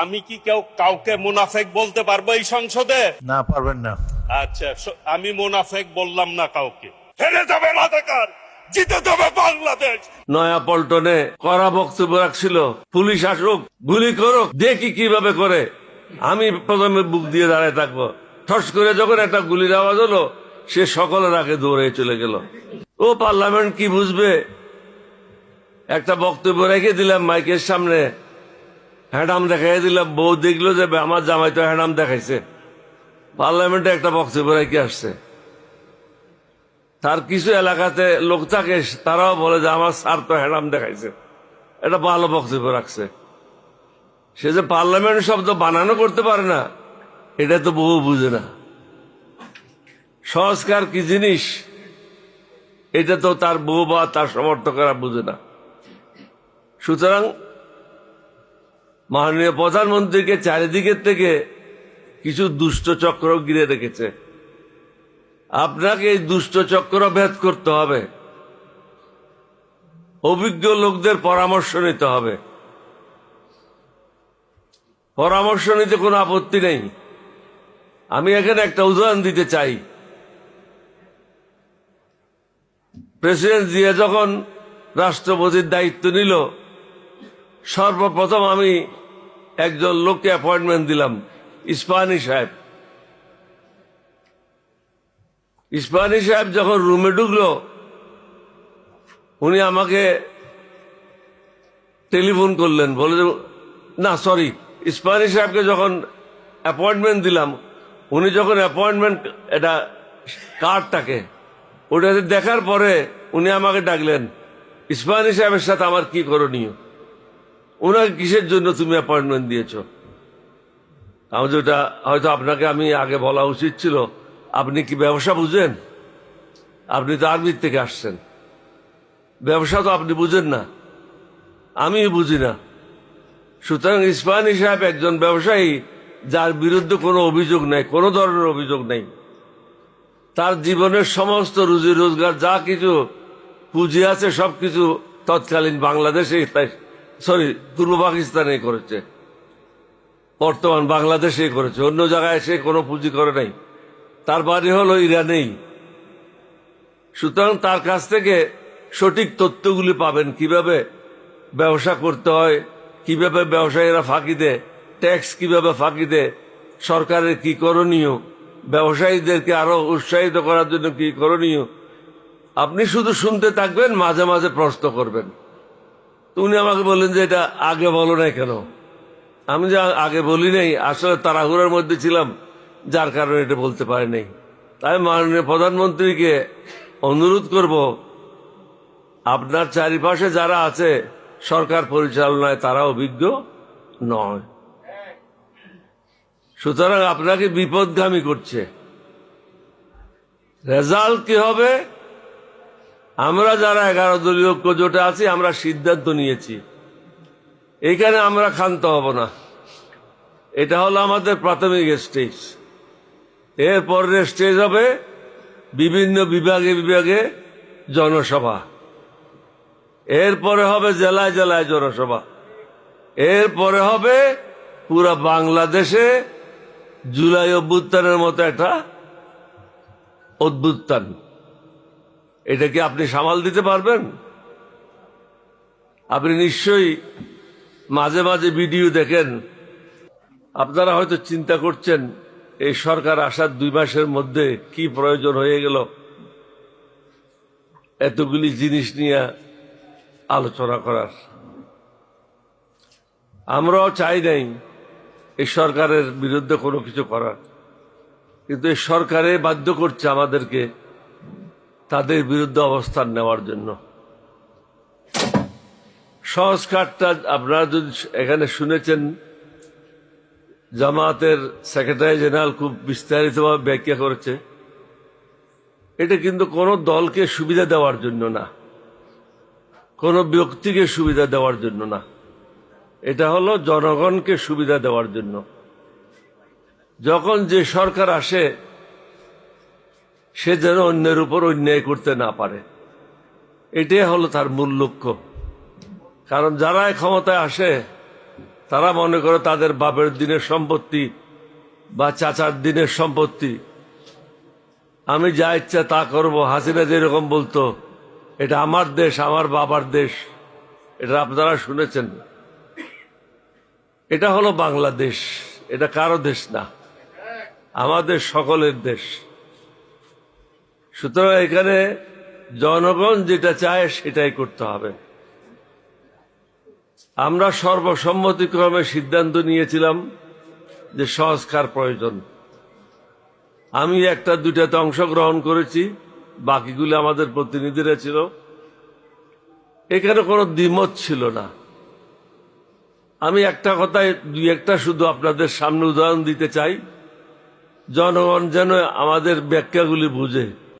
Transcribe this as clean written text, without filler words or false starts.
আমি কি কাউকে মুনাফেক বলতে পারবো এই সংসদে? না, পারবেন না। আচ্ছা, আমি মুনাফেক বললাম না কাউকে। হেরে যাবে রাজাকার, জিতে যাবে বাংলাদেশ। নয়া পল্টনে কড়া বক্তব্য রাখছিল, পুলিশ আসুক, গুলি করুক, দেখি কিভাবে করে। আমি প্রথমে বুক দিয়ে দাঁড়ায় থাকবো। ঠস করে যখন একটা গুলির আওয়াজ হলো, সে সকলের আগে দৌড়ে চলে গেল। ও পার্লামেন্ট কি বুঝবে? একটা বক্তব্য রেখে দিলাম মাইকের সামনে, হ্যাডাম দেখাই দিলাম, বউ দেখলো যে আমার জামাই তো হ্যাডাম দেখাইছে। পার্লামেন্টে একটা বক্তব্য রেখে আসছে। তার কিছু এলাকাতে লোক থাকে, তারাও বলে যে আমার স্যার তো হ্যাডাম দেখাইছে। এটা ভালো বক্তব্য রাখছে। সে যে পার্লামেন্ট শব্দ বানানো করতে পারে না, এটা তো বহু বুঝে না। সংস্কার কি জিনিস এটা তো তার বউ বা তার সমর্থকেরা বুঝে না। সুতরাং মাননীয় প্রধানমন্ত্রীকে চারিদিকের থেকে কিছু দুষ্ট চক্র ঘিরে রেখেছে। আপনাকে এই দুষ্ট চক্র ভেদ করতে হবে, অভিজ্ঞ লোকদের পরামর্শ নিতে হবে। পরামর্শ নিতে কোনো আপত্তি নেই। আমি এখানে একটা উদাহরণ দিতে চাই। প্রেসিডেন্ট জিয়া যখন রাষ্ট্রপতির দায়িত্ব নিল, সর্বপ্রথম আমি একজন লোককে অ্যাপয়েন্টমেন্ট দিলাম, ইস্পাহানি সাহেব। ইস্পাহানি সাহেব যখন রুমে ঢুকলো, উনি আমাকে টেলিফোন করলেন, বলে না সরি, ইস্পাহানি সাহেবকে যখন অ্যাপয়েন্টমেন্ট দিলাম, উনি যখন অ্যাপয়েন্টমেন্ট এটা কার্ডটাকে ওটাতে দেখার পরে উনি আমাকে ডাকলেন, ইস্পাহানি সাহেবের সাথে আমার কি করণীয়, ওনাকে কিসের জন্য তুমি অ্যাপয়েন্টমেন্ট দিয়েছ? আমি যেটা হয়তো আপনাকে আমি আগে বলা উচিত ছিল, আপনি কি ব্যবসা বুঝেন? আপনি তো আর্মির থেকে আসছেন, ব্যবসা তো আপনি বুঝেন না, আমি বুঝি না। সুতরাং ইস্পাহানি সাহেব একজন ব্যবসায়ী, যার বিরুদ্ধে কোনো অভিযোগ নেই, কোনো ধরনের অভিযোগ নেই। তার জীবনের সমস্ত রুজি রোজগার যা কিছু পুঁজি আছে সবকিছু তৎকালীন বাংলাদেশে, সরি পূর্ব পাকিস্তানে করেছে, বর্তমান বাংলাদেশে করেছে, অন্য জায়গায় সে কোনো পুঁজি করে নাই। তার বাড়ি হলো ইরানেই। সুতরাং তার কাছ থেকে সঠিক তথ্যগুলি পাবেন, কিভাবে ব্যবসা করতে হয়, কিভাবে ব্যবসায়ীরা ফাঁকি দেয়, ট্যাক্স কিভাবে ফাঁকি দেয়, সরকারের কি করণীয়, ব্যবসায়ীদেরকে আরো উৎসাহিত করার জন্য কি করণীয়। আপনি শুধু শুনতে থাকবেন, মাঝে মাঝে প্রশ্ন করবেন। উনি আমাকে বললেন যে এটা আগে বলো নাই কেন? আমি যে আগে বলি নাই, আসলে তাড়াহুড়োর মধ্যে ছিলাম, যার কারণে এটা বলতে পারি নাই। তাই মাননীয় প্রধানমন্ত্রীকে অনুরোধ করব, আপনার চারিপাশে যারা আছে সরকার পরিচালনায়, তারা অভিজ্ঞ নয়। সুতরাং আপনাকে বিপদগামী করছে। রেজাল্ট কি হবে? আমরা যারা 11 দলীয় ঐক্য জোটে আছি, আমরা সিদ্ধান্ত নিয়েছি, এখানে আমরা ক্ষান্ত হব না। এটা হলো আমাদের প্রাথমিক স্টেজ। এরপরের স্টেজ হবে বিভিন্ন বিভাগে বিভাগে জনসভা, এরপরে হবে জেলায় জেলায় জনসভা, এরপরে হবে পুরা বাংলাদেশে জুলাই অভ্যুত্থানের মতো একটা অভ্যুত্থান। এটা কি আপনি সামাল দিতে পারবেন? আপনি নিশ্চয়ই মাঝে মাঝে ভিডিও দেখেন। আপনারা হয়তো চিন্তা করছেন এই সরকার আসার 2 মাসের মধ্যে কি প্রয়োজন হয়ে গেল এতগুলি জিনিস নিয়ে আলোচনা করার। আমরাও চাই নাই এই সরকারের বিরুদ্ধে কোনো কিছু করার, কিন্তু এই সরকারে বাধ্য করছে আমাদেরকে তাদের বিরুদ্ধে অবস্থান নেওয়ার জন্য। সংস্কারটা আপনারা যদি এখানে শুনেছেন, জামায়াতের সেক্রেটারি জেনারেল খুব বিস্তারিতভাবে ব্যাখ্যা করেছে। এটা কিন্তু কোনো দলকে সুবিধা দেওয়ার জন্য না, কোনো ব্যক্তিকে সুবিধা দেওয়ার জন্য না, এটা হলো জনগণকে সুবিধা দেওয়ার জন্য। যখন যে সরকার আসে, সে যেন অন্যের উপর অন্যায় করতে না পারে, এটাই হলো তার মূল লক্ষ্য। কারণ যারা ক্ষমতায় আসে তারা মনে করে তাদের বাপের দিনের সম্পত্তি বা চাচার দিনের সম্পত্তি, আমি যা ইচ্ছা তা করব। হাসিনা যেরকম বলতো এটা আমার দেশ, আমার বাবার দেশ, এটা আপনারা শুনেছেন। এটা হলো বাংলাদেশ, এটা কারো দেশ না, আমাদের সকলের দেশ। সুতরাং এখানে জনগণ যেটা চায় সেটাই করতে হবে। আমরা সর্বসম্মতিক্রমে সিদ্ধান্ত নিয়েছিলাম যে সংস্কার প্রয়োজন। আমি একটা দুইটাতে অংশগ্রহণ করেছি, বাকিগুলো আমাদের প্রতিনিধিরা ছিল। এখানে কোনো দ্বিমত ছিল না। আমি একটা কথায় দুই একটা শুধু আপনাদের সামনে উদাহরণ দিতে চাই, জনগণ যেন আমাদের ব্যাখ্যাগুলি বুঝে।